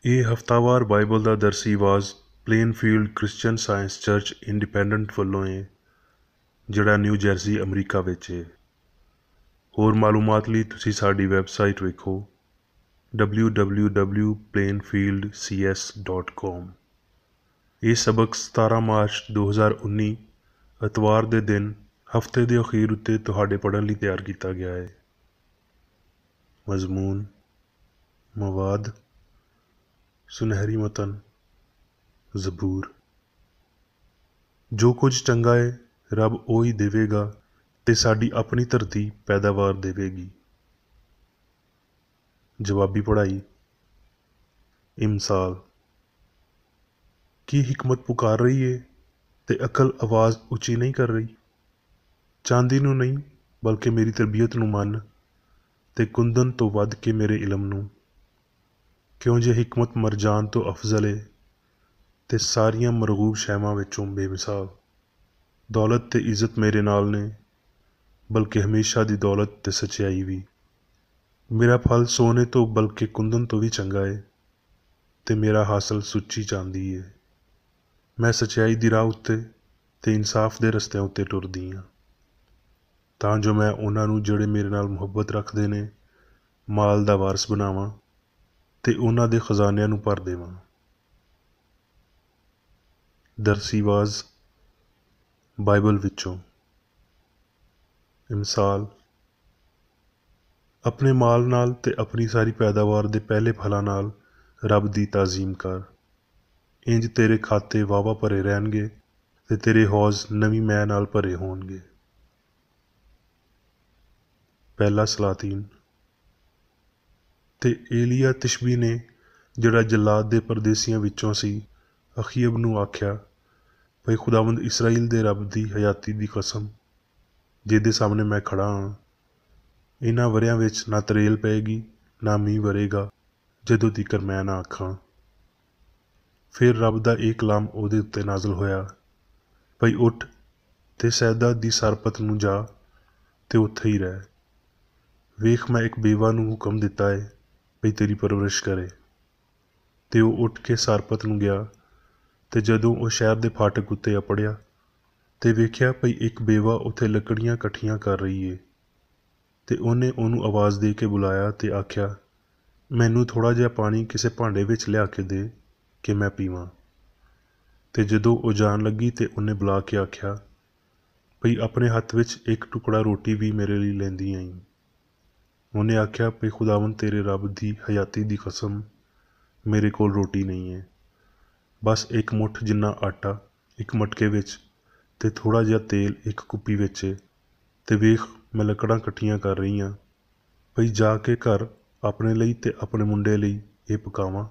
ਇਹ ਹਫ਼ਤਾਵਾਰ ਬਾਈਬਲ ਦਾ ਦਰਸੀ ਆਵਾਜ਼ ਪਲੇਨਫੀਲਡ Christian science church independent ਵੱਲੋਂ ਹੈ, ਜਿਹੜਾ ਨਿਊ ਜਰਸੀ ਅਮਰੀਕਾ ਵਿੱਚ ਹੈ। ਹੋਰ ਮਾਲੂਮਾਤ ਲਈ ਤੁਸੀਂ ਸਾਡੀ ਵੈਬਸਾਈਟ ਵੇਖੋ www.plainfieldcs.com। ਇਹ ਸਬਕ 17 ਮਾਰਚ 2019 ਐਤਵਾਰ ਦੇ ਦਿਨ ਹਫ਼ਤੇ ਦੇ ਅਖੀਰ ਉੱਤੇ ਤੁਹਾਡੇ ਪੜ੍ਹਨ ਲਈ ਤਿਆਰ ਕੀਤਾ ਗਿਆ ਹੈ। ਮਜ਼ਮੂਨ, ਮਵਾਦ, ਸੁਨਹਿਰੀ ਮਤਨ, ਜ਼ਬੂਰ। ਜੋ ਕੁਝ ਚੰਗਾ ਹੈ ਰੱਬ ਉਹ ਹੀ ਦੇਵੇਗਾ ਤੇ ਸਾਡੀ ਆਪਣੀ ਧਰਤੀ ਪੈਦਾਵਾਰ ਦੇਵੇਗੀ। ਜਵਾਬੀ ਪੜ੍ਹਾਈ। ਇਮਸਾਲ। ਕੀ ਹਿਕਮਤ ਪੁਕਾਰ ਰਹੀ ਹੈ ਤੇ ਅਕਲ ਆਵਾਜ਼ ਉੱਚੀ ਨਹੀਂ ਕਰ ਰਹੀ? ਚਾਂਦੀ ਨੂੰ ਨਹੀਂ ਬਲਕਿ ਮੇਰੀ ਤਰਬੀਅਤ ਨੂੰ ਮੰਨ ਤੇ ਕੁੰਦਨ ਤੋਂ ਵੱਧ ਕੇ ਮੇਰੇ ਇਲਮ ਨੂੰ। ਕਿਉਂ ਜੇ ਹਿਕਮਤ ਮਰਜਾਨ ਤੋਂ ਅਫਜ਼ਲ ਹੈ ਤੇ ਸਾਰੀਆਂ ਮਰਗੂਬ ਸ਼ੈਵਾਂ ਵਿੱਚੋਂ ਬੇਮਿਸਾਲ। ਦੌਲਤ ਤੇ ਇੱਜ਼ਤ ਮੇਰੇ ਨਾਲ ਨੇ, ਬਲਕਿ ਹਮੇਸ਼ਾ ਦੀ ਦੌਲਤ ਤੇ ਸੱਚਾਈ ਵੀ। ਮੇਰਾ ਫਲ ਸੋਨੇ ਤੋਂ ਬਲਕਿ ਕੁੰਦਨ ਤੋਂ ਵੀ ਚੰਗਾ ਹੈ ਤੇ ਮੇਰਾ ਹਾਸਲ ਸੁੱਚੀ ਚਾਂਦੀ ਹੈ। ਮੈਂ ਸੱਚਾਈ ਦੀ ਰਾਹ ਉੱਤੇ ਤੇ ਇਨਸਾਫ ਦੇ ਰਸਤਿਆਂ ਉੱਤੇ ਟੁਰਦੀ ਹਾਂ, ਤਾਂ ਜੋ ਮੈਂ ਉਹਨਾਂ ਨੂੰ ਜਿਹੜੇ ਮੇਰੇ ਨਾਲ ਮੁਹੱਬਤ ਰੱਖਦੇ ਨੇ ਮਾਲ ਦਾ ਵਾਰਸ ਬਣਾਵਾਂ ਤੇ ਉਹਨਾਂ ਦੇ ਖਜ਼ਾਨਿਆਂ ਨੂੰ ਭਰ ਦੇਵਾਂ। ਦਰਸੀ ਆਵਾਜ਼ ਬਾਈਬਲ ਵਿੱਚੋਂ। ਇਮਸਾਲ। ਆਪਣੇ ਮਾਲ ਨਾਲ ਤੇ ਆਪਣੀ ਸਾਰੀ ਪੈਦਾਵਾਰ ਦੇ ਪਹਿਲੇ ਫਲਾਂ ਨਾਲ ਰੱਬ ਦੀ ਤਾਜ਼ੀਮ ਕਰ। ਇੰਜ ਤੇਰੇ ਖਾਤੇ ਵਾਹਵਾ ਭਰੇ ਰਹਿਣਗੇ ਤੇ ਤੇਰੇ ਹੌਜ਼ ਨਵੀਂ ਮੈਅ ਨਾਲ ਭਰੇ ਹੋਣਗੇ। ਪਹਿਲਾ ਸਲਾਤੀਨ। ਤੇ ਏਲੀਆ ਤਿਸ਼ਬੀ ਨੇ, ਜਿਹੜਾ ਜਲਾਦ ਦੇ ਪਰਦੇਸੀਆਂ ਵਿੱਚੋਂ ਸੀ, ਅਖੀਅਬ ਨੂੰ ਆਖਿਆ, ਭਈ ਖੁਦਾਵੰਦ ਇਸਰਾਈਲ ਦੇ ਰੱਬ ਦੀ ਹਯਾਤੀ ਦੀ ਕਸਮ, ਜਿਹਦੇ ਸਾਹਮਣੇ ਮੈਂ ਖੜਾ ਹਾਂ, ਇਹਨਾਂ ਵਰਿਆਂ ਵਿੱਚ ਨਾ ਤਰੇਲ ਪਏਗੀ ਨਾ ਮੀਂਹ ਵਰੇਗਾ ਜਦੋਂ ਤੀਕਰ ਮੈਂ ਨਾ ਆਖਾਂ। ਫਿਰ ਰੱਬ ਦਾ ਇਹ ਕਲਾਮ ਉਹਦੇ ਉੱਤੇ ਨਾਜ਼ਲ ਹੋਇਆ, ਭਈ ਉੱਠ ਤੇ ਸੈਦਾ ਦੀ ਸਰਪਤ ਨੂੰ ਜਾ ਤੇ ਉੱਥੇ ਹੀ ਰਹਿ। ਵੇਖ, ਮੈਂ ਇੱਕ ਬੇਵਾ ਨੂੰ ਹੁਕਮ ਦਿੱਤਾ ਹੈ ਭਈ ਤੇਰੀ ਪਰਵਰਿਸ਼ ਕਰੇ। ਤੇ ਉਹ ਉੱਠ ਕੇ ਸਰਪਤ ਨੂੰ ਗਿਆ, ਤੇ ਜਦੋਂ ਉਹ ਸ਼ਹਿਰ ਦੇ ਫਾਟਕ ਉੱਤੇ ਅਪੜਿਆ ਤੇ ਵੇਖਿਆ ਭਈ ਇੱਕ ਬੇਵਾ ਉੱਥੇ ਲੱਕੜੀਆਂ ਇਕੱਠੀਆਂ ਕਰ ਰਹੀ ਏ, ਤੇ ਉਹਨੇ ਉਹਨੂੰ ਆਵਾਜ਼ ਦੇ ਕੇ ਬੁਲਾਇਆ ਤੇ ਆਖਿਆ, ਮੈਨੂੰ ਥੋੜ੍ਹਾ ਜਿਹਾ ਪਾਣੀ ਕਿਸੇ ਭਾਂਡੇ ਵਿੱਚ ਲਿਆ ਕੇ ਦੇ ਕਿ ਮੈਂ ਪੀਵਾਂ। ਤੇ ਜਦੋਂ ਉਹ ਜਾਣ ਲੱਗੀ ਤੇ ਉਹਨੇ ਬੁਲਾ ਕੇ ਆਖਿਆ, ਭਈ ਆਪਣੇ ਹੱਥ ਵਿੱਚ ਇੱਕ ਟੁਕੜਾ ਰੋਟੀ ਵੀ ਮੇਰੇ ਲਈ ਲੈਂਦੀ ਆਈ। ਉਹਨੇ ਆਖਿਆ, ਭਈ ਖੁਦਾਵੰਦ ਤੇਰੇ ਰੱਬ ਦੀ ਹਯਾਤੀ ਦੀ ਕਸਮ, ਮੇਰੇ ਕੋਲ ਰੋਟੀ ਨਹੀਂ ਹੈ, ਬਸ ਇੱਕ ਮੁੱਠ ਜਿੰਨਾ ਆਟਾ ਇੱਕ ਮਟਕੇ ਵਿੱਚ ਤੇ ਥੋੜ੍ਹਾ ਜਿਹਾ ਤੇਲ ਇੱਕ ਕੁੱਪੀ ਵਿੱਚ ਹੈ। ਤੇ ਵੇਖ, ਮੈਂ ਲੱਕੜਾਂ ਇਕੱਠੀਆਂ ਕਰ ਰਹੀ ਹਾਂ, ਭਈ ਜਾ ਕੇ ਘਰ ਆਪਣੇ ਲਈ ਤੇ ਆਪਣੇ ਮੁੰਡੇ ਲਈ ਇਹ ਪਕਾਵਾਂ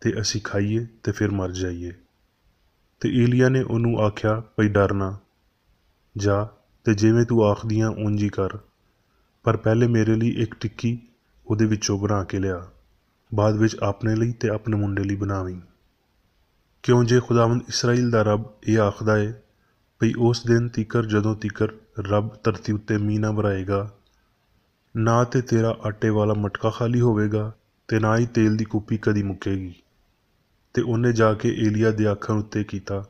ਤੇ ਅਸੀਂ ਖਾਈਏ ਤੇ ਫਿਰ ਮਰ ਜਾਈਏ। ਤੇ ਏਲੀਆ ਨੇ ਉਹਨੂੰ ਆਖਿਆ, ਭਈ ਡਰ ਨਾ, ਜਾ ਤੇ ਜਿਵੇਂ ਤੂੰ ਆਖਦੀ ਆਂ ਉਂਝ ਹੀ ਕਰ, ਪਰ ਪਹਿਲੇ ਮੇਰੇ ਲਈ ਇੱਕ ਟਿੱਕੀ ਉਹਦੇ ਵਿੱਚੋਂ ਬਣਾ ਕੇ ਲਿਆ, ਬਾਅਦ ਵਿੱਚ ਆਪਣੇ ਲਈ ਤੇ ਆਪਣੇ ਮੁੰਡੇ ਲਈ ਬਣਾਵੀਂ। ਕਿਉਂ ਜੇ ਖੁਦਾਵੰਦ ਇਸਰਾਈਲ ਦਾ ਰੱਬ ਇਹ ਆਖਦਾ ਏ, ਭਈ ਉਸ ਦਿਨ ਤੀਕਰ ਜਦੋਂ ਤੀਕਰ ਰੱਬ ਧਰਤੀ ਉੱਤੇ ਮੀਂਹ ਨਾ ਵਰਾਏਗਾ, ਨਾ ਤੇ ਤੇਰਾ ਆਟੇ ਵਾਲਾ ਮਟਕਾ ਖਾਲੀ ਹੋਵੇਗਾ ਤੇ ਨਾ ਹੀ ਤੇਲ ਦੀ ਕੁੱਪੀ ਕਦੀ ਮੁੱਕੇਗੀ। ਤੇ ਉਹਨੇ ਜਾ ਕੇ ਏਲੀਆ ਦੇ ਆਖਣ ਉੱਤੇ ਕੀਤਾ,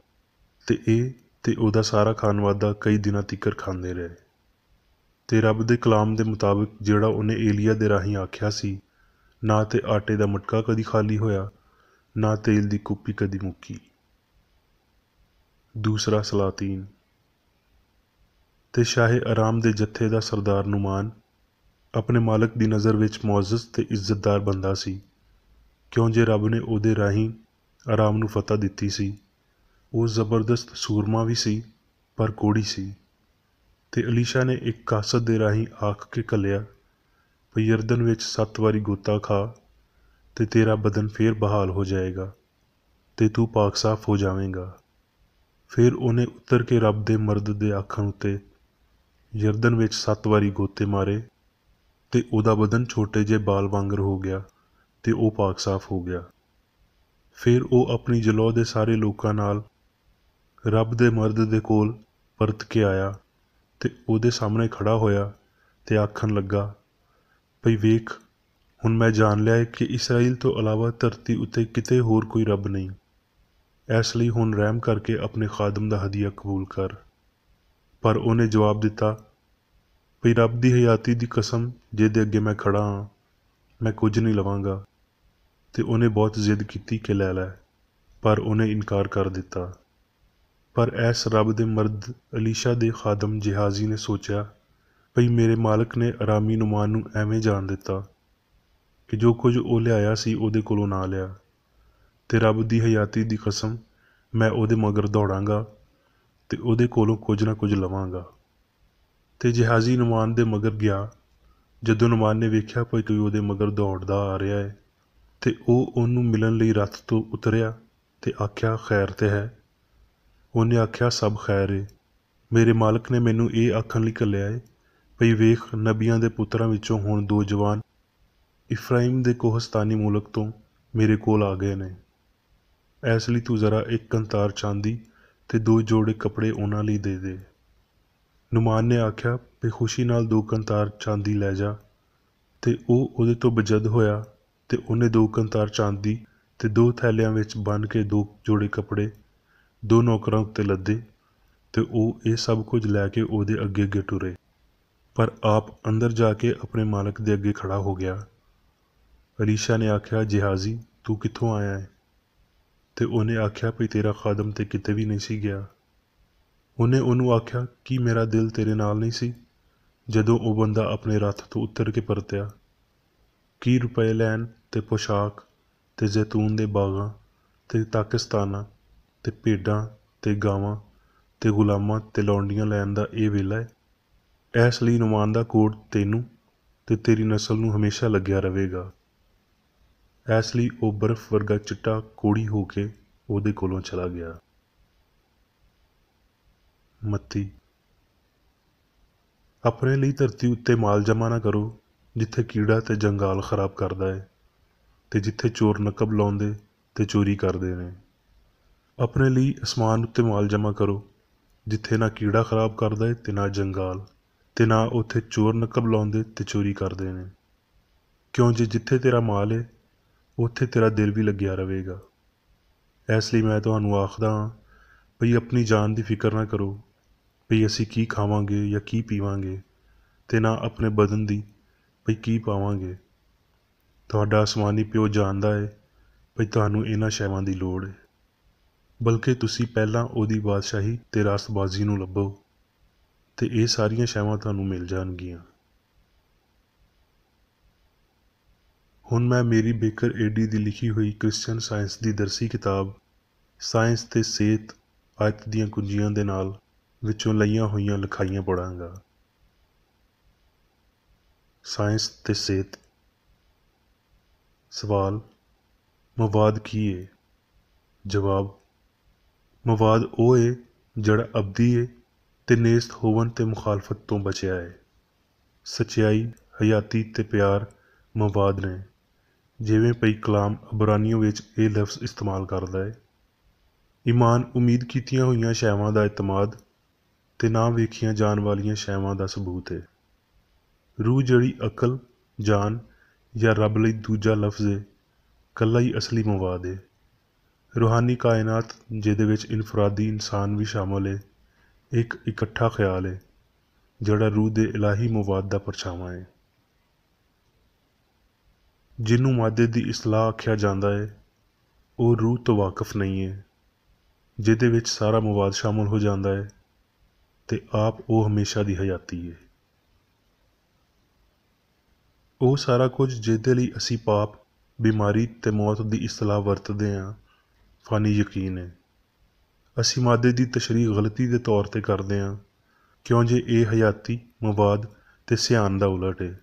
ਤੇ ਇਹ ਤੇ ਉਹਦਾ ਸਾਰਾ ਖਾਨਵਾਦਾ ਕਈ ਦਿਨਾਂ ਤੀਕਰ ਖਾਂਦੇ ਰਹੇ। ਤੇ ਰੱਬ ਦੇ ਕਲਾਮ ਦੇ ਮੁਤਾਬਿਕ ਜਿਹੜਾ ਉਹਨੇ ਏਲੀਆ ਦੇ ਰਾਹੀਂ ਆਖਿਆ ਸੀ, ਨਾ ਤੇ ਆਟੇ ਦਾ ਮਟਕਾ ਕਦੀ ਖਾਲੀ ਹੋਇਆ, ਨਾ ਤੇਲ ਦੀ ਕੁੱਪੀ ਕਦੀ ਮੁੱਕੀ। ਦੂਸਰਾ ਸਲਾਤੀਨ। ਤੇ ਸ਼ਾਹੇ ਆਰਾਮ ਦੇ ਜੱਥੇ ਦਾ ਸਰਦਾਰ ਨੁਮਾਨ ਆਪਣੇ ਮਾਲਕ ਦੀ ਨਜ਼ਰ ਵਿੱਚ ਮੁਅੱਜ਼ਜ਼ ਤੇ ਇੱਜ਼ਤਦਾਰ ਬੰਦਾ ਸੀ, ਕਿਉਂ ਜੇ ਰੱਬ ਨੇ ਉਹਦੇ ਰਾਹੀਂ ਆਰਾਮ ਨੂੰ ਫਤਹ ਦਿੱਤੀ ਸੀ। ਉਹ ਜ਼ਬਰਦਸਤ ਸੂਰਮਾ ਵੀ ਸੀ ਪਰ ਕੋੜੀ ਸੀ। ਤੇ ਅਲੀਸ਼ਾ ਨੇ ਇੱਕ ਕਾਸਤ ਦੇ ਰਾਹੀਂ ਆਖ ਕੇ ਘੱਲਿਆ, ਭਈ ਯਰਦਨ ਵਿੱਚ 7 ਵਾਰੀ ਗੋਤਾ ਖਾ ਤੇ ਤੇਰਾ ਬਦਨ ਫੇਰ ਬਹਾਲ ਹੋ ਜਾਏਗਾ ਤੇ ਤੂੰ ਪਾਕ ਸਾਫ ਹੋ ਜਾਵੇਂਗਾ। ਫਿਰ ਉਹਨੇ ਉਤਰ ਕੇ ਰੱਬ ਦੇ ਮਰਦ ਦੇ ਆਖਣ ਉੱਤੇ ਯਰਦਨ ਵਿੱਚ 7 ਵਾਰੀ ਗੋਤੇ ਮਾਰੇ ਤੇ ਉਹਦਾ ਬਦਨ ਛੋਟੇ ਜਿਹੇ ਬਾਲ ਵਾਂਗਰ ਹੋ ਗਿਆ ਤੇ ਉਹ ਪਾਕ ਸਾਫ ਹੋ ਗਿਆ। ਫਿਰ ਉਹ ਆਪਣੀ ਜਲੌ ਦੇ ਸਾਰੇ ਲੋਕਾਂ ਨਾਲ ਰੱਬ ਦੇ ਮਰਦ ਦੇ ਕੋਲ ਪਰਤ ਕੇ ਆਇਆ ਤੇ ਉਹਦੇ ਸਾਹਮਣੇ ਖੜਾ ਹੋਇਆ ਤੇ ਆਖਣ ਲੱਗਾ, ਭਈ ਵੇਖ, ਹੁਣ ਮੈਂ ਜਾਣ ਲਿਆ ਹੈ ਕਿ ਇਸਰਾਈਲ ਤੋਂ ਇਲਾਵਾ ਧਰਤੀ ਉੱਤੇ ਕਿਤੇ ਹੋਰ ਕੋਈ ਰੱਬ ਨਹੀਂ। ਇਸ ਲਈ ਹੁਣ ਰਹਿਮ ਕਰਕੇ ਆਪਣੇ ਖਾਦਮ ਦਾ ਹਦੀਆ ਕਬੂਲ ਕਰ। ਪਰ ਉਹਨੇ ਜਵਾਬ ਦਿੱਤਾ, ਭਈ ਰੱਬ ਦੀ ਹਯਾਤੀ ਦੀ ਕਸਮ ਜਿਹਦੇ ਅੱਗੇ ਮੈਂ ਖੜਾ ਹਾਂ, ਮੈਂ ਕੁਝ ਨਹੀਂ ਲਵਾਂਗਾ। ਤੇ ਉਹਨੇ ਬਹੁਤ ਜ਼ਿੱਦ ਕੀਤੀ ਕਿ ਲੈ ਲੈ, ਪਰ ਉਹਨੇ ਇਨਕਾਰ ਕਰ ਦਿੱਤਾ। ਪਰ ਇਸ ਰੱਬ ਦੇ ਮਰਦ ਅਲੀਸ਼ਾ ਦੇ ਖਾਦਮ ਜਿਹਾਜ਼ੀ ਨੇ ਸੋਚਿਆ, ਭਈ ਮੇਰੇ ਮਾਲਕ ਨੇ ਅਰਾਮੀ ਨੁਮਾਨ ਨੂੰ ਐਵੇਂ ਜਾਣ ਦਿੱਤਾ ਕਿ ਜੋ ਕੁਝ ਉਹ ਲਿਆਇਆ ਸੀ ਉਹਦੇ ਕੋਲੋਂ ਨਾ ਲਿਆ, ਤੇ ਰੱਬ ਦੀ ਹਯਾਤੀ ਦੀ ਕਸਮ ਮੈਂ ਉਹਦੇ ਮਗਰ ਦੌੜਾਂਗਾ ਤੇ ਉਹਦੇ ਕੋਲੋਂ ਕੁਝ ਨਾ ਕੁਝ ਲਵਾਂਗਾ। ਤੇ ਜਿਹਾਜ਼ੀ ਨੁਮਾਨ ਦੇ ਮਗਰ ਗਿਆ। ਜਦੋਂ ਨੁਮਾਨ ਨੇ ਵੇਖਿਆ ਭਈ ਕੋਈ ਉਹਦੇ ਮਗਰ ਦੌੜਦਾ ਆ ਰਿਹਾ ਹੈ, ਤੇ ਉਹ ਉਹਨੂੰ ਮਿਲਣ ਲਈ ਰੱਥ ਤੋਂ ਉਤਰਿਆ ਤੇ ਆਖਿਆ, ਖੈਰ ਤੇ ਹੈ। ਉਹਨੇ ਆਖਿਆ, ਸਭ ਖੈਰ ਏ। ਮੇਰੇ ਮਾਲਕ ਨੇ ਮੈਨੂੰ ਇਹ ਆਖਣ ਲਈ ਘੱਲਿਆ ਏ, ਭਈ ਵੇਖ, ਨਬੀਆਂ ਦੇ ਪੁੱਤਰਾਂ ਵਿੱਚੋਂ ਹੁਣ 2 ਜਵਾਨ ਇਫਰਾਈਮ ਦੇ ਕੋਹਸਤਾਨੀ ਮੁਲਕ ਤੋਂ ਮੇਰੇ ਕੋਲ ਆ ਗਏ ਨੇ। ਇਸ ਲਈ ਤੂੰ ਜ਼ਰਾ 1 ਕੰਤਾਰ ਚਾਂਦੀ ਤੇ 2 ਜੋੜੇ ਕੱਪੜੇ ਉਹਨਾਂ ਲਈ ਦੇ ਦੇ। ਨੁਮਾਨ ਨੇ ਆਖਿਆ, ਭਈ ਖੁਸ਼ੀ ਨਾਲ 2 ਕੰਤਾਰ ਚਾਂਦੀ ਲੈ ਜਾ। ਤੇ ਉਹ ਉਹਦੇ ਤੋਂ ਬਜਦ ਹੋਇਆ ਤੇ ਉਹਨੇ 2 ਕੰਤਾਰ ਚਾਂਦੀ ਤੇ 2 ਥੈਲਿਆਂ ਵਿੱਚ ਬੰਨ੍ਹ ਕੇ 2 ਜੋੜੇ ਕੱਪੜੇ 2 ਨੌਕਰਾਂ ਉੱਤੇ ਲੱਦੇ, ਤੇ ਉਹ ਇਹ ਸਭ ਕੁਝ ਲੈ ਕੇ ਉਹਦੇ ਅੱਗੇ ਅੱਗੇ ਟੁਰੇ। ਪਰ ਆਪ ਅੰਦਰ ਜਾ ਕੇ ਆਪਣੇ ਮਾਲਕ ਦੇ ਅੱਗੇ ਖੜਾ ਹੋ ਗਿਆ। ਅਲੀਸ਼ਾ ਨੇ ਆਖਿਆ, ਜਿਹਾਜ਼ੀ, ਤੂੰ ਕਿੱਥੋਂ ਆਇਆ ਹੈ? ਤੇ ਉਹਨੇ ਆਖਿਆ, ਭਈ ਤੇਰਾ ਖਾਦਮ ਤੇ ਕਿਤੇ ਵੀ ਨਹੀਂ ਸੀ ਗਿਆ। ਉਹਨੇ ਉਹਨੂੰ ਆਖਿਆ, ਕੀ ਮੇਰਾ ਦਿਲ ਤੇਰੇ ਨਾਲ ਨਹੀਂ ਸੀ ਜਦੋਂ ਉਹ ਬੰਦਾ ਆਪਣੇ ਰੱਥ ਤੋਂ ਉਤਰ ਕੇ ਪਰਤਿਆ? ਕੀ ਰੁਪਏ ਲੈਣ ਤੇ ਪੋਸ਼ਾਕ ਤੇ ਜ਼ੈਤੂਨ ਦੇ ਬਾਗਾਂ ਤੇ ਤਾਕਿਸਤਾਨਾਂ ਤੇ ਭੇਡਾਂ ਤੇ ਗਾਵਾਂ ਤੇ ਗੁਲਾਮਾਂ ਤੇ ਲੌਂਡੀਆਂ ਲੈਣ ਦਾ ਇਹ ਵੇਲਾ ਹੈ? ਇਸ ਲਈ ਨੁਮਾਨ ਦਾ ਕੋਡ ਤੈਨੂੰ ਤੇ ਤੇਰੀ ਨਸਲ ਨੂੰ ਹਮੇਸ਼ਾ ਲੱਗਿਆ ਰਹੇਗਾ। ਇਸ ਲਈ ਉਹ ਬਰਫ਼ ਵਰਗਾ ਚਿੱਟਾ ਕੋੜੀ ਹੋ ਕੇ ਉਹਦੇ ਕੋਲੋਂ ਚਲਾ ਗਿਆ। ਮੱਤੀ। ਆਪਣੇ ਲਈ ਧਰਤੀ ਉੱਤੇ ਮਾਲ ਜਮ੍ਹਾਂ ਨਾ ਕਰੋ, ਜਿੱਥੇ ਕੀੜਾ ਤੇ ਜੰਗਾਲ ਖਰਾਬ ਕਰਦਾ ਹੈ, ਤੇ ਜਿੱਥੇ ਚੋਰ ਨਕਬ ਲਾਉਂਦੇ ਤੇ ਚੋਰੀ ਕਰਦੇ ਨੇ। ਆਪਣੇ ਲਈ ਅਸਮਾਨ ਉੱਤੇ ਮਾਲ ਜਮ੍ਹਾਂ ਕਰੋ, ਜਿੱਥੇ ਨਾ ਕੀੜਾ ਖਰਾਬ ਕਰਦਾ ਹੈ ਤੇ ਨਾ ਜੰਗਾਲ, ਤੇ ਨਾ ਉੱਥੇ ਚੋਰ ਨਕਬ ਲਾਉਂਦੇ ਤੇ ਚੋਰੀ ਕਰਦੇ ਨੇ। ਕਿਉਂ ਜੇ ਜਿੱਥੇ ਤੇਰਾ ਮਾਲ ਹੈ, ਉੱਥੇ ਤੇਰਾ ਦਿਲ ਵੀ ਲੱਗਿਆ ਰਹੇਗਾ। ਇਸ ਲਈ ਮੈਂ ਤੁਹਾਨੂੰ ਆਖਦਾ ਹਾਂ, ਭਈ ਆਪਣੀ ਜਾਨ ਦੀ ਫਿਕਰ ਨਾ ਕਰੋ, ਭਈ ਅਸੀਂ ਕੀ ਖਾਵਾਂਗੇ ਜਾਂ ਕੀ ਪੀਵਾਂਗੇ, ਤੇ ਨਾ ਆਪਣੇ ਬਦਨ ਦੀ, ਭਈ ਕੀ ਪਾਵਾਂਗੇ। ਤੁਹਾਡਾ ਅਸਮਾਨੀ ਪਿਓ ਜਾਣਦਾ ਹੈ ਭਈ ਤੁਹਾਨੂੰ ਇਹਨਾਂ ਸ਼ੈਵਾਂ ਦੀ ਲੋੜ ਹੈ। ਬਲਕਿ ਤੁਸੀਂ ਪਹਿਲਾਂ ਉਹਦੀ ਬਾਦਸ਼ਾਹੀ ਤੇ ਰਾਸਤਬਾਜ਼ੀ ਨੂੰ ਲੱਭੋ, ਤੇ ਇਹ ਸਾਰੀਆਂ ਸ਼ੈਵਾਂ ਤੁਹਾਨੂੰ ਮਿਲ ਜਾਣਗੀਆਂ। ਹੁਣ ਮੈਂ ਮੇਰੀ ਬੇਕਰ ਏਡੀ ਦੀ ਲਿਖੀ ਹੋਈ ਕ੍ਰਿਸਚਨ ਸਾਇੰਸ ਦੀ ਦਰਸੀ ਕਿਤਾਬ ਸਾਇੰਸ ਤੇ ਸਿਹਤ ਆਇਤ ਦੀਆਂ ਕੁੰਜੀਆਂ ਦੇ ਨਾਲ ਵਿੱਚੋਂ ਲਈਆਂ ਹੋਈਆਂ ਲਿਖਾਈਆਂ ਪੜ੍ਹਾਂਗਾ। ਸਾਇੰਸ ਤੇ ਸਿਹਤ। ਸਵਾਲ, ਮਵਾਦ ਕੀ ਏ? ਜਵਾਬ, ਮਵਾਦ ਉਹ ਏ ਜਿਹੜਾ ਅਬਦੀ ਏ ਤੇ ਨੇਸਤ ਹੋਵਨ ਤੇ ਮੁਖਾਲਫਤ ਤੋਂ ਬਚਿਆ ਏ। ਸੱਚਾਈ, ਹਯਾਤੀ ਤੇ ਪਿਆਰ ਮਵਾਦ ਨੇ। ਜਿਵੇਂ ਭਈ ਕਲਾਮ ਅਬਰਾਨੀਓ ਵਿੱਚ ਇਹ ਲਫ਼ਜ਼ ਇਸਤੇਮਾਲ ਕਰਦਾ ਹੈ। ਈਮਾਨ ਉਮੀਦ ਕੀਤੀਆਂ ਹੋਈਆਂ ਸ਼ੈਵਾਂ ਦਾ ਇਤਮਾਦ ਤੇ ਨਾ ਵੇਖੀਆਂ ਜਾਣ ਵਾਲੀਆਂ ਸ਼ੈਵਾਂ ਦਾ ਸਬੂਤ ਹੈ। ਰੂਹ ਜਿਹੜੀ ਅਕਲ, ਜਾਨ ਜਾਂ ਰੱਬ ਲਈ ਦੂਜਾ ਲਫ਼ਜ਼ ਹੈ, ਇਕੱਲਾ ਹੀ ਅਸਲੀ ਮਵਾਦ ਹੈ। ਰੂਹਾਨੀ ਕਾਇਨਾਤ, ਜਿਹਦੇ ਵਿੱਚ ਇਨਫਰਾਦੀ ਇਨਸਾਨ ਵੀ ਸ਼ਾਮਲ ਹੈ, ਇੱਕ ਇਕੱਠਾ ਖਿਆਲ ਹੈ ਜਿਹੜਾ ਰੂਹ ਦੇ ਇਲਾਹੀ ਮਵਾਦ ਦਾ ਪਰਛਾਵਾਂ ਹੈ। ਜਿਹਨੂੰ ਮਾਦੇ ਦੀ ਇਸਲਾਹ ਆਖਿਆ ਜਾਂਦਾ ਹੈ, ਉਹ ਰੂਹ ਤੋਂ ਵਾਕਫ ਨਹੀਂ ਹੈ, ਜਿਹਦੇ ਵਿੱਚ ਸਾਰਾ ਮਵਾਦ ਸ਼ਾਮਲ ਹੋ ਜਾਂਦਾ ਹੈ, ਤੇ ਆਪ ਉਹ ਹਮੇਸ਼ਾ ਦੀ ਹਯਾਤੀ ਹੈ। ਉਹ ਸਾਰਾ ਕੁਝ ਜਿਹਦੇ ਲਈ ਅਸੀਂ ਪਾਪ, ਬਿਮਾਰੀ ਤੇ ਮੌਤ ਦੀ ਇਸਤਲਾਹ ਵਰਤਦੇ ਹਾਂ, ਫਾਨੀ ਯਕੀਨ ਹੈ। ਅਸੀਂ ਮਾਦੇ ਦੀ ਤਸ਼ਰੀਹ ਗਲਤੀ ਦੇ ਤੌਰ ਤੇ ਕਰਦੇ ਹਾਂ, ਕਿਉਂ ਜੇ ਇਹ ਹਯਾਤੀ, ਮਵਾਦ ਤੇ ਸਿਆਨ ਦਾ ਉਲਟ ਹੈ।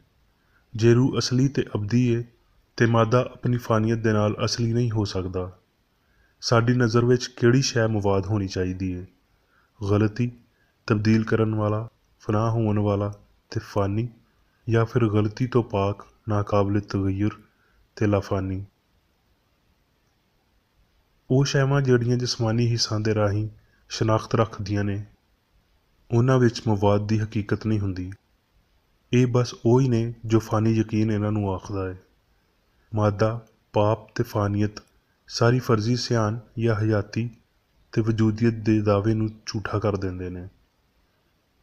ਜੇ ਰੂਹ ਅਸਲੀ ਤੇ ਅਬਦੀ ਹੈ, ਤੇ ਮਾਦਾ ਆਪਣੀ ਫਾਨੀਅਤ ਦੇ ਨਾਲ ਅਸਲੀ ਨਹੀਂ ਹੋ ਸਕਦਾ। ਸਾਡੀ ਨਜ਼ਰ ਵਿੱਚ ਕਿਹੜੀ ਸ਼ੈ ਮਵਾਦ ਹੋਣੀ ਚਾਹੀਦੀ ਹੈ? ਗਲਤੀ, ਤਬਦੀਲ ਕਰਨ ਵਾਲਾ, ਫਨਾਹ ਹੋਣ ਵਾਲਾ ਤੇ ਫਾਨੀ, ਜਾਂ ਫਿਰ ਗਲਤੀ ਤੋਂ ਪਾਕ, ਨਾਕਾਬਲੇ ਤਗਯੁਰ ਤੇ ਲਾਫਾਨੀ। ਉਹ ਸ਼ੈਵਾਂ ਜਿਹੜੀਆਂ ਜਿਸਮਾਨੀ ਹਿੱਸਾਂ ਦੇ ਰਾਹੀਂ ਸ਼ਨਾਖਤ ਰੱਖਦੀਆਂ ਨੇ, ਉਹਨਾਂ ਵਿੱਚ ਮਵਾਦ ਦੀ ਹਕੀਕਤ ਨਹੀਂ ਹੁੰਦੀ। ਇਹ ਬਸ ਉਹ ਹੀ ਨੇ ਜੋ ਫਾਨੀ ਯਕੀਨ ਇਹਨਾਂ ਨੂੰ ਆਖਦਾ ਹੈ। ਮਾਦਾ, ਪਾਪ ਤੇ ਫਾਨੀਅਤ ਸਾਰੀ ਫਰਜ਼ੀ ਸਿਆਣ ਜਾਂ ਹਯਾਤੀ ਤੇ ਵਜੂਦੀਅਤ ਦੇ ਦਾਅਵੇ ਨੂੰ ਝੂਠਾ ਕਰ ਦਿੰਦੇ ਨੇ।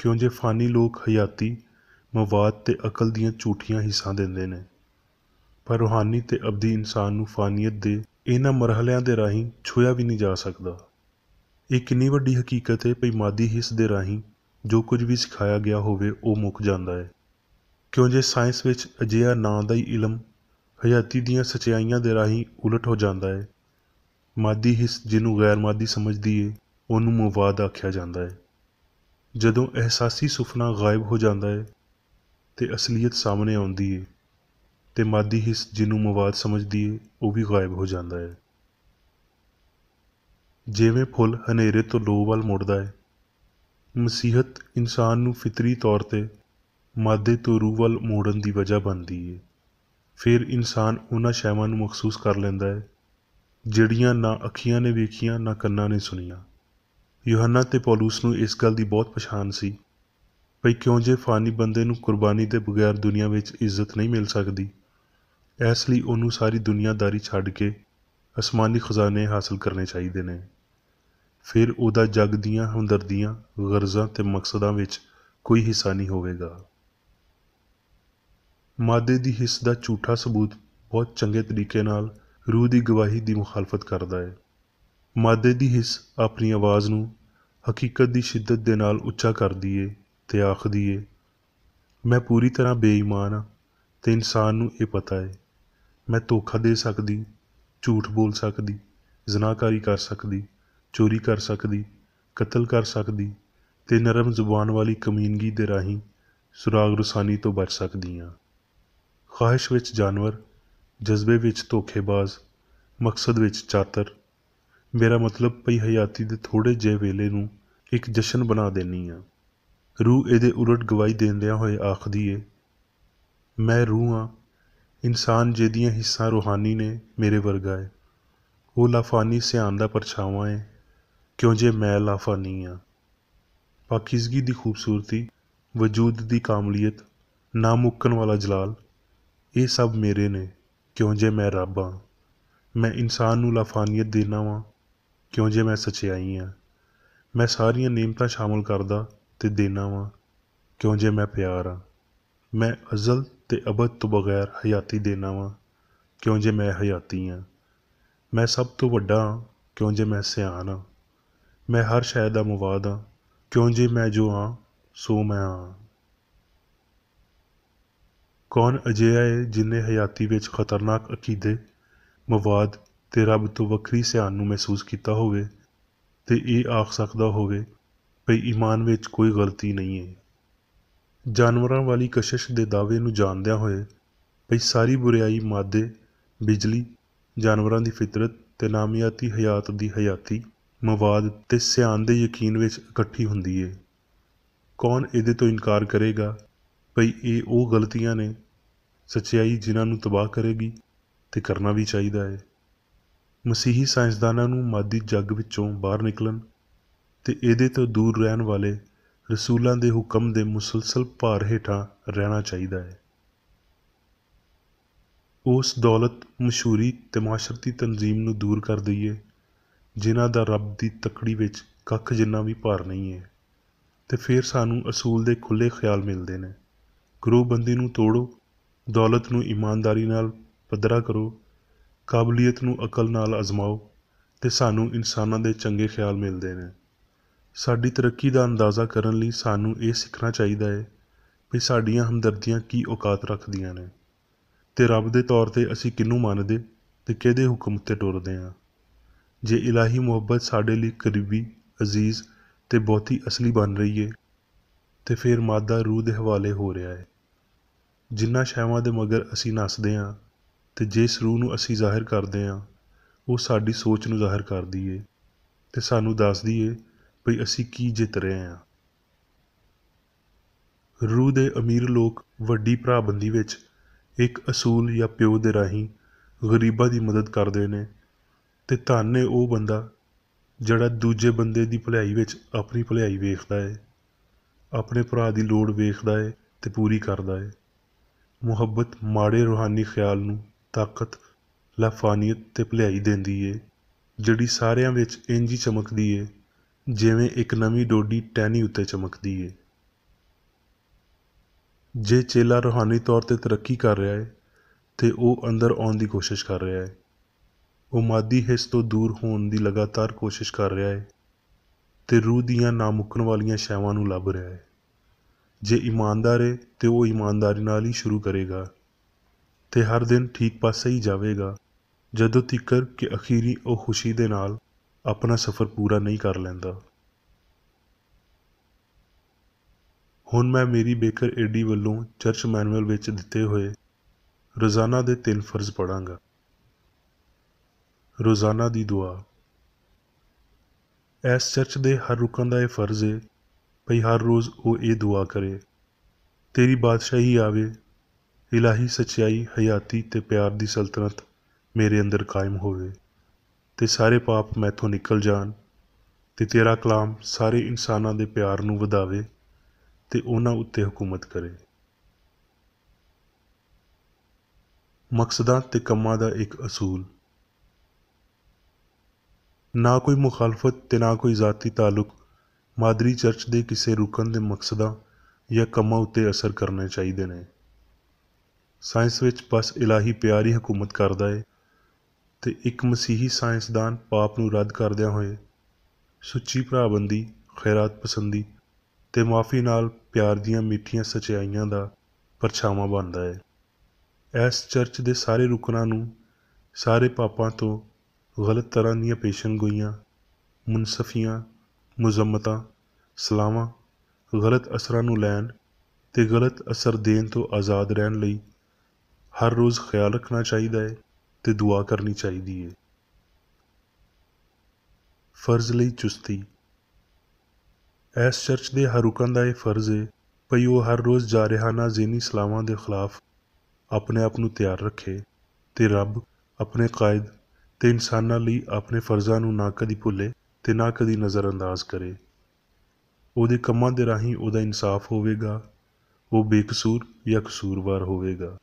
ਕਿਉਂ ਜੇ ਫਾਨੀ ਲੋਕ ਹਯਾਤੀ, ਮਵਾਦ ਤੇ ਅਕਲ ਦੀਆਂ ਝੂਠੀਆਂ ਹਿੱਸਾਂ ਦਿੰਦੇ ਨੇ, ਪਰ ਰੂਹਾਨੀ ਤੇ ਅਬਦੀ ਇਨਸਾਨ ਨੂੰ ਫਾਨੀਅਤ ਦੇ ਇਹਨਾਂ ਮਰਹਲਿਆਂ ਦੇ ਰਾਹੀਂ ਛੂਹਿਆ ਵੀ ਨਹੀਂ ਜਾ ਸਕਦਾ। ਇਹ ਕਿੰਨੀ ਵੱਡੀ ਹਕੀਕਤ ਹੈ ਭਈ ਮਾਦੀ ਹਿੱਸ ਦੇ ਰਾਹੀਂ ਜੋ ਕੁਝ ਵੀ ਸਿਖਾਇਆ ਗਿਆ ਹੋਵੇ ਉਹ ਮੁੱਕ ਜਾਂਦਾ ਹੈ। ਕਿਉਂ ਜੇ ਸਾਇੰਸ ਵਿੱਚ ਅਜਿਹਾ ਨਾਂ ਦਾ ਹੀ ਇਲਮ ਹਯਾਤੀ ਦੀਆਂ ਸੱਚਾਈਆਂ ਦੇ ਰਾਹੀਂ ਉਲਟ ਹੋ ਜਾਂਦਾ ਹੈ। ਮਾਦੀ ਹਿੱਸ ਜਿਹਨੂੰ ਗੈਰ ਮਾਦੀ ਸਮਝਦੀ ਏ ਉਹਨੂੰ ਮਵਾਦ ਆਖਿਆ ਜਾਂਦਾ ਹੈ। ਜਦੋਂ ਅਹਿਸਾਸੀ ਸੁਫਨਾ ਗਾਇਬ ਹੋ ਜਾਂਦਾ ਹੈ ਤੇ ਅਸਲੀਅਤ ਸਾਹਮਣੇ ਆਉਂਦੀ ਏ ਤੇ ਮਾਦੀ ਹਿੱਸ ਜਿਹਨੂੰ ਮਵਾਦ ਸਮਝਦੀ ਏ ਉਹ ਵੀ ਗਾਇਬ ਹੋ ਜਾਂਦਾ ਹੈ। ਜਿਵੇਂ ਫੁੱਲ ਹਨੇਰੇ ਤੋਂ ਲੋਅ ਵੱਲ ਮੁੜਦਾ ਹੈ, ਮਸੀਹਤ ਇਨਸਾਨ ਨੂੰ ਫਿਤਰੀ ਤੌਰ ਤੇ ਮਾਦੇ ਤੋਂ ਰੂਹ ਵੱਲ ਮੋੜਨ ਦੀ ਵਜ੍ਹਾ ਬਣਦੀ ਏ। ਫਿਰ ਇਨਸਾਨ ਉਹਨਾਂ ਸ਼ੈਵਾਂ ਨੂੰ ਮਹਿਸੂਸ ਕਰ ਲੈਂਦਾ ਹੈ ਜਿਹੜੀਆਂ ਨਾ ਅੱਖੀਆਂ ਨੇ ਵੇਖੀਆਂ ਨਾ ਕੰਨਾਂ ਨੇ ਸੁਣੀਆਂ। ਯੂਹੰਨਾ ਤੇ ਪੌਲੁਸ ਨੂੰ ਇਸ ਗੱਲ ਦੀ ਬਹੁਤ ਪਛਾਣ ਸੀ ਭਈ ਕਿਉਂ ਜੇ ਫਾਨੀ ਬੰਦੇ ਨੂੰ ਕੁਰਬਾਨੀ ਦੇ ਬਗੈਰ ਦੁਨੀਆ ਵਿੱਚ ਇੱਜ਼ਤ ਨਹੀਂ ਮਿਲ ਸਕਦੀ, ਇਸ ਲਈ ਉਹਨੂੰ ਸਾਰੀ ਦੁਨੀਆਦਾਰੀ ਛੱਡ ਕੇ ਅਸਮਾਨੀ ਖਜ਼ਾਨੇ ਹਾਸਲ ਕਰਨੇ ਚਾਹੀਦੇ ਨੇ। ਫਿਰ ਉਹਦਾ ਜੱਗ ਦੀਆਂ ਹਮਦਰਦੀਆਂ, ਗਰਜ਼ਾਂ ਤੇ ਮਕਸਦਾਂ ਵਿੱਚ ਕੋਈ ਹਿੱਸਾ ਨਹੀਂ ਹੋਵੇਗਾ। ਮਾਦੇ ਦੀ ਹਿੱਸ ਦਾ ਝੂਠਾ ਸਬੂਤ ਬਹੁਤ ਚੰਗੇ ਤਰੀਕੇ ਨਾਲ ਰੂਹ ਦੀ ਗਵਾਹੀ ਦੀ ਮੁਖਾਲਫਤ ਕਰਦਾ ਹੈ। ਮਾਦੇ ਦੀ ਹਿੱਸ ਆਪਣੀ ਆਵਾਜ਼ ਨੂੰ ਹਕੀਕਤ ਦੀ ਸ਼ਿੱਦਤ ਦੇ ਨਾਲ ਉੱਚਾ ਕਰਦੀ ਏ ਤੇ ਆਖਦੀ ਏ, ਮੈਂ ਪੂਰੀ ਤਰ੍ਹਾਂ ਬੇਈਮਾਨ ਹਾਂ ਤੇ ਇਨਸਾਨ ਨੂੰ ਇਹ ਪਤਾ ਹੈ। ਮੈਂ ਧੋਖਾ ਦੇ ਸਕਦੀ, ਝੂਠ ਬੋਲ ਸਕਦੀ, ਜ਼ਨਾਕਾਰੀ ਕਰ ਸਕਦੀ, ਚੋਰੀ ਕਰ ਸਕਦੀ, ਕਤਲ ਕਰ ਸਕਦੀ ਤੇ ਨਰਮ ਜ਼ੁਬਾਨ ਵਾਲੀ ਕਮੀਨਗੀ ਦੇ ਰਾਹੀਂ ਸੁਰਾਗ ਰਸਾਨੀ ਤੋਂ ਬਚ ਸਕਦੀ ਹਾਂ। ਖਾਹਿਸ਼ ਵਿੱਚ ਜਾਨਵਰ, ਜਜ਼ਬੇ ਵਿੱਚ ਧੋਖੇਬਾਜ਼, ਮਕਸਦ ਵਿੱਚ ਚਾਤਰ। ਮੇਰਾ ਮਤਲਬ ਭਈ ਹਯਾਤੀ ਦੇ ਥੋੜ੍ਹੇ ਜਿਹੇ ਵੇਲੇ ਨੂੰ ਇੱਕ ਜਸ਼ਨ ਬਣਾ ਦੇਣੀ ਆ। ਰੂਹ ਇਹਦੇ ਉਲਟ ਗਵਾਹੀ ਦਿੰਦਿਆਂ ਹੋਏ ਆਖਦੀ ਏ, ਮੈਂ ਰੂਹ ਹਾਂ। ਇਨਸਾਨ ਜਿਹਦੀਆਂ ਹਿੱਸਾਂ ਰੂਹਾਨੀ ਨੇ ਮੇਰੇ ਵਰਗਾ ਹੈ। ਉਹ ਲਾਫਾਨੀ ਸਿਆਣ ਦਾ ਪਰਛਾਵਾਂ ਹੈ ਕਿਉਂ ਜੇ ਮੈਂ ਲਾਫਾਨੀ ਹਾਂ। ਪਾਕੀਜ਼ਗੀ ਦੀ ਖੂਬਸੂਰਤੀ, ਵਜੂਦ ਦੀ ਕਾਮਲੀਅਤ, ਨਾ ਮੁੱਕਣ ਵਾਲਾ ਜਲਾਲ, ਇਹ ਸਭ ਮੇਰੇ ਨੇ ਕਿਉਂ ਜੇ ਮੈਂ ਰੱਬ ਹਾਂ। ਮੈਂ ਇਨਸਾਨ ਨੂੰ ਲਾਫਾਨੀਅਤ ਦੇਣਾ ਵਾਂ ਕਿਉਂ ਜੇ ਮੈਂ ਸੱਚਾਈ ਹਾਂ। ਮੈਂ ਸਾਰੀਆਂ ਨੇਮਤਾਂ ਸ਼ਾਮਲ ਕਰਦਾ ਤੇ ਦੇਣਾ ਵਾਂ ਕਿਉਂ ਜੇ ਮੈਂ ਪਿਆਰ ਹਾਂ। ਮੈਂ ਅਜ਼ਲ ਤੇ ਅਬਦ ਤੋਂ ਬਗੈਰ ਹਯਾਤੀ ਦੇਣਾ ਵਾਂ ਕਿਉਂ ਜੇ ਮੈਂ ਹਯਾਤੀ ਹਾਂ। ਮੈਂ ਸਭ ਤੋਂ ਵੱਡਾ ਹਾਂ ਕਿਉਂ ਜੇ ਮੈਂ ਸਿਆਣ ਹਾਂ। ਮੈਂ ਹਰ ਸ਼ੈ ਦਾ ਮਵਾਦ ਹਾਂ ਕਿਉਂ ਜੇ ਮੈਂ ਜੋ ਹਾਂ ਸੋ ਮੈਂ ਹਾਂ। ਕੌਣ ਅਜਿਹਾ ਹੈ ਜਿਹਨੇ ਹਯਾਤੀ ਵਿੱਚ ਖਤਰਨਾਕ ਅਕੀਦੇ, ਮਵਾਦ ਤੇ ਰੱਬ ਤੋਂ ਵੱਖਰੀ ਸਿਆਣ ਨੂੰ ਮਹਿਸੂਸ ਕੀਤਾ ਹੋਵੇ ਤੇ ਇਹ ਆਖ ਸਕਦਾ ਹੋਵੇ ਭਈ ਈਮਾਨ ਵਿੱਚ ਕੋਈ ਗਲਤੀ ਨਹੀਂ ਹੈ। ਜਾਨਵਰਾਂ ਵਾਲੀ ਕਸ਼ਿਸ਼ ਦੇ ਦਾਅਵੇ ਨੂੰ ਜਾਣਦਿਆਂ ਹੋਏ ਭਈ ਸਾਰੀ ਬੁਰਿਆਈ ਮਾਦੇ, ਬਿਜਲੀ, ਜਾਨਵਰਾਂ ਦੀ ਫਿਤਰਤ ਤੇ ਨਾਮਿਆਤੀ ਹਯਾਤ ਦੀ ਹਯਾਤੀ, ਮਵਾਦ ਤੇ ਸਿਆਣ ਦੇ ਯਕੀਨ ਵਿੱਚ ਇਕੱਠੀ ਹੁੰਦੀ ਹੈ। ਕੌਣ ਇਹਦੇ ਤੋਂ ਇਨਕਾਰ ਕਰੇਗਾ ਭਈ ਇਹ ਉਹ ਗਲਤੀਆਂ ਨੇ, ਸੱਚਾਈ ਜਿਨ੍ਹਾਂ ਨੂੰ ਤਬਾਹ ਕਰੇਗੀ ਤੇ ਕਰਨਾ ਵੀ ਚਾਹੀਦਾ ਹੈ। ਮਸੀਹੀ ਸਾਇੰਸਦਾਨਾਂ ਨੂੰ ਮਾਦੀ ਜੱਗ ਵਿੱਚੋਂ ਬਾਹਰ ਨਿਕਲਣ ਤੇ ਇਹਦੇ ਤੋਂ ਦੂਰ ਰਹਿਣ ਵਾਲੇ ਰਸੂਲਾਂ ਦੇ ਹੁਕਮ ਦੇ ਮੁਸਲਸਲ ਭਾਰ ਹੇਠਾਂ ਰਹਿਣਾ ਚਾਹੀਦਾ ਹੈ। ਉਸ ਦੌਲਤ, ਮਸ਼ਹੂਰੀ ਤੇ ਮਾਸ਼ਰਤੀ ਤਨਜ਼ੀਮ ਨੂੰ ਦੂਰ ਕਰ ਦਈਏ ਜਿਨ੍ਹਾਂ ਦਾ ਰੱਬ ਦੀ ਤਕੜੀ ਵਿੱਚ ਕੱਖ ਜਿੰਨਾ ਵੀ ਭਾਰ ਨਹੀਂ ਹੈ, ਤੇ ਫਿਰ ਸਾਨੂੰ ਅਸੂਲ ਦੇ ਖੁੱਲ੍ਹੇ ਖਿਆਲ ਮਿਲਦੇ ਨੇ। ਗਰੋਹਬੰਦੀ ਨੂੰ ਤੋੜੋ, ਦੌਲਤ ਨੂੰ ਇਮਾਨਦਾਰੀ ਨਾਲ ਪੱਧਰਾ ਕਰੋ, ਕਾਬਲੀਅਤ ਨੂੰ ਅਕਲ ਨਾਲ ਅਜ਼ਮਾਓ ਤੇ ਸਾਨੂੰ ਇਨਸਾਨਾਂ ਦੇ ਚੰਗੇ ਖਿਆਲ ਮਿਲਦੇ ਨੇ। ਸਾਡੀ ਤਰੱਕੀ ਦਾ ਅੰਦਾਜ਼ਾ ਕਰਨ ਲਈ ਸਾਨੂੰ ਇਹ ਸਿੱਖਣਾ ਚਾਹੀਦਾ ਹੈ ਵੀ ਸਾਡੀਆਂ ਹਮਦਰਦੀਆਂ ਕੀ ਔਕਾਤ ਰੱਖਦੀਆਂ ਨੇ ਤੇ ਰੱਬ ਦੇ ਤੌਰ 'ਤੇ ਅਸੀਂ ਕਿਹਨੂੰ ਮੰਨਦੇ ਤੇ ਕਿਹਦੇ ਹੁਕਮ ਉੱਤੇ ਟੁਰਦੇ ਹਾਂ। ਜੇ ਇਲਾਹੀ ਮੁਹੱਬਤ ਸਾਡੇ ਲਈ ਕਰੀਬੀ, ਅਜ਼ੀਜ਼ ਤੇ ਬਹੁਤੀ ਅਸਲੀ ਬਣ ਰਹੀ ਹੈ ਤੇ ਫਿਰ ਮਾਦਾ ਰੂਹ ਦੇ ਹਵਾਲੇ ਹੋ ਰਿਹਾ ਹੈ। ਜਿਨ੍ਹਾਂ ਸ਼ੈਵਾਂ ਦੇ ਮਗਰ ਅਸੀਂ ਨੱਸਦੇ ਹਾਂ ਤੇ ਜਿਸ ਰੂਹ ਨੂੰ ਅਸੀਂ ਜ਼ਾਹਿਰ ਕਰਦੇ ਹਾਂ ਉਹ ਸਾਡੀ ਸੋਚ ਨੂੰ ਜ਼ਾਹਿਰ ਕਰਦੀ ਏ ਤੇ ਸਾਨੂੰ ਦੱਸਦੀ ਏ ਭਈ ਅਸੀਂ ਕੀ ਜਿੱਤ ਰਹੇ ਹਾਂ। ਰੂਹ ਦੇ ਅਮੀਰ ਲੋਕ ਵੱਡੀ ਭਰਾਬੰਦੀ ਵਿੱਚ ਇੱਕ ਅਸੂਲ ਜਾਂ ਪਿਓ ਦੇ ਰਾਹੀਂ ਗਰੀਬਾਂ ਦੀ ਮਦਦ ਕਰਦੇ ਨੇ ਤੇ ਧੰਨ ਹੈ ਉਹ ਬੰਦਾ ਜਿਹੜਾ ਦੂਜੇ ਬੰਦੇ ਦੀ ਭਲਾਈ ਵਿੱਚ ਆਪਣੀ ਭਲਾਈ ਵੇਖਦਾ ਹੈ, ਆਪਣੇ ਭਰਾ ਦੀ ਲੋੜ ਵੇਖਦਾ ਹੈ ਤੇ ਪੂਰੀ ਕਰਦਾ ਹੈ। ਮੁਹੱਬਤ ਮਾੜੇ ਰੂਹਾਨੀ ਖਿਆਲ ਨੂੰ ਤਾਕਤ, ਲਾਫਾਨੀਅਤ ਤੇ ਭਲਾਈ ਦਿੰਦੀ ਏ, ਜਿਹੜੀ ਸਾਰਿਆਂ ਵਿੱਚ ਇੰਝ ਹੀ ਚਮਕਦੀ ਏ ਜਿਵੇਂ ਇੱਕ ਨਵੀਂ ਡੋਡੀ ਟਹਿਣੀ ਉੱਤੇ ਚਮਕਦੀ ਏ। ਜੇ ਚੇਲਾ ਰੂਹਾਨੀ ਤੌਰ ਤੇ ਤਰੱਕੀ ਕਰ ਰਿਹਾ ਏ ਤੇ ਉਹ ਅੰਦਰ ਆਉਣ ਦੀ ਕੋਸ਼ਿਸ਼ ਕਰ ਰਿਹਾ ਏ। ਉਹ ਮਾਦੀ ਹਿੱਸ ਤੋਂ ਦੂਰ ਹੋਣ ਦੀ ਲਗਾਤਾਰ ਕੋਸ਼ਿਸ਼ ਕਰ ਰਿਹਾ ਏ ਤੇ ਰੂਹ ਦੀਆਂ ਨਾ ਮੁੱਕਣ ਵਾਲੀਆਂ ਛਾਵਾਂ ਨੂੰ ਲੱਭ ਰਿਹਾ ਏ। ਜੇ ਇਮਾਨਦਾਰ ਏ ਤੇ ਉਹ ਇਮਾਨਦਾਰੀ ਨਾਲ ਹੀ ਸ਼ੁਰੂ ਕਰੇਗਾ ਤੇ ਹਰ ਦਿਨ ਠੀਕ ਪਾਸੇ ਹੀ ਜਾਵੇਗਾ, ਜਦੋਂ ਤੀਕਰ ਕਿ ਅਖੀਰੀ ਉਹ ਖੁਸ਼ੀ ਦੇ ਨਾਲ ਆਪਣਾ ਸਫ਼ਰ ਪੂਰਾ ਨਹੀਂ ਕਰ ਲੈਂਦਾ। ਹੁਣ ਮੈਂ ਮੇਰੀ ਬੇਕਰ ਏਡੀ ਵੱਲੋਂ ਚਰਚ ਮੈਨੂਅਲ ਵਿੱਚ ਦਿੱਤੇ ਹੋਏ ਰੋਜ਼ਾਨਾ ਦੇ 3 ਫਰਜ਼ ਪੜ੍ਹਾਂਗਾ। ਰੋਜ਼ਾਨਾ ਦੀ ਦੁਆ। ਇਸ ਚਰਚ ਦੇ ਹਰ ਰੁਕਨ ਦਾ ਇਹ ਫਰਜ਼ ਏ ਭਈ ਹਰ ਰੋਜ਼ ਉਹ ਇਹ ਦੁਆ ਕਰੇ, ਤੇਰੀ ਬਾਦਸ਼ਾਹੀ ਆਵੇ, ਇਲਾਹੀ ਸੱਚਾਈ, ਹਯਾਤੀ ਤੇ ਪਿਆਰ ਦੀ ਸਲਤਨਤ ਮੇਰੇ ਅੰਦਰ ਕਾਇਮ ਹੋਵੇ ਤੇ ਸਾਰੇ ਪਾਪ ਮੈਥੋਂ ਨਿਕਲ ਜਾਣ ਤੇ ਤੇਰਾ ਕਲਾਮ ਸਾਰੇ ਇਨਸਾਨਾਂ ਦੇ ਪਿਆਰ ਨੂੰ ਵਧਾਵੇ ਤੇ ਉਹਨਾਂ ਉੱਤੇ ਹਕੂਮਤ ਕਰੇ। ਮਕਸਦਾਂ ਤੇ ਕੰਮਾਂ ਦਾ ਇੱਕ ਅਸੂਲ। ਨਾ ਕੋਈ ਮੁਖਾਲਫਤ ਤੇ ਨਾ ਕੋਈ ਜ਼ਾਤੀ ਤਾਲੁਕ ਮਾਦਰੀ ਚਰਚ ਦੇ ਕਿਸੇ ਰੁਕਨ ਦੇ ਮਕਸਦਾਂ ਜਾਂ ਕੰਮਾਂ ਉੱਤੇ ਅਸਰ ਕਰਨੇ ਚਾਹੀਦੇ ਨੇ। ਸਾਇੰਸ ਵਿੱਚ ਬਸ ਇਲਾਹੀ ਪਿਆਰ ਹੀ ਹਕੂਮਤ ਕਰਦਾ ਏ ਤੇ ਇੱਕ ਮਸੀਹੀ ਸਾਇੰਸਦਾਨ ਪਾਪ ਨੂੰ ਰੱਦ ਕਰਦਿਆਂ ਹੋਏ ਸੁੱਚੀ ਭਰਾਬੰਦੀ, ਖੈਰਾਤ ਪਸੰਦੀ ਤੇ ਮਾਫੀ ਨਾਲ ਪਿਆਰ ਦੀਆਂ ਮਿੱਠੀਆਂ ਸਚਾਈਆਂ ਦਾ ਪਰਛਾਵਾਂ ਬਣਦਾ ਏ। ਇਸ ਚਰਚ ਦੇ ਸਾਰੇ ਰੁਕਨਾਂ ਨੂੰ ਸਾਰੇ ਪਾਪਾਂ ਤੋਂ, ਗਲਤ ਤਰ੍ਹਾਂ ਦੀਆਂ ਪੇਸ਼ਨਗੋਈਆਂ, ਮੁਨਸਫੀਆਂ, ਮੁਜ਼ੰਮਤਾਂ, ਸਲਾਹਾਂ, ਗਲਤ ਅਸਰਾਂ ਨੂੰ ਲੈਣ ਤੇ ਗਲਤ ਅਸਰ ਦੇਣ ਤੋਂ ਆਜ਼ਾਦ ਰਹਿਣ ਲਈ ਹਰ ਰੋਜ਼ ਖਿਆਲ ਰੱਖਣਾ ਚਾਹੀਦਾ ਏ ਤੇ ਦੁਆ ਕਰਨੀ ਚਾਹੀਦੀ ਏ। ਫਰਜ਼ ਲਈ ਚੁਸਤੀ। ਇਸ ਚਰਚ ਦੇ ਹਰ ਰੁਕਨ ਦਾ ਇਹ ਫਰਜ਼ ਏ ਭਈ ਉਹ ਹਰ ਰੋਜ਼ ਜਾਰਿਹਾਨਾ ਜ਼ੇਨੀ ਸਲਾਹਾਂ ਦੇ ਖਿਲਾਫ ਆਪਣੇ ਆਪ ਨੂੰ ਤਿਆਰ ਰੱਖੇ ਤੇ ਰੱਬ, ਆਪਣੇ ਕਾਇਦ ਤੇ ਇਨਸਾਨਾਂ ਲਈ ਆਪਣੇ ਫਰਜ਼ਾਂ ਨੂੰ ਨਾ ਕਦੀ ਭੁੱਲੇ ਤੇ ਨਾ ਕਦੀ ਨਜ਼ਰਅੰਦਾਜ਼ ਕਰੇ। ਉਹਦੇ ਕੰਮਾਂ ਦੇ ਰਾਹੀਂ ਉਹਦਾ ਇਨਸਾਫ ਹੋਵੇਗਾ, ਉਹ ਬੇਕਸੂਰ ਜਾਂ ਕਸੂਰਵਾਰ ਹੋਵੇਗਾ।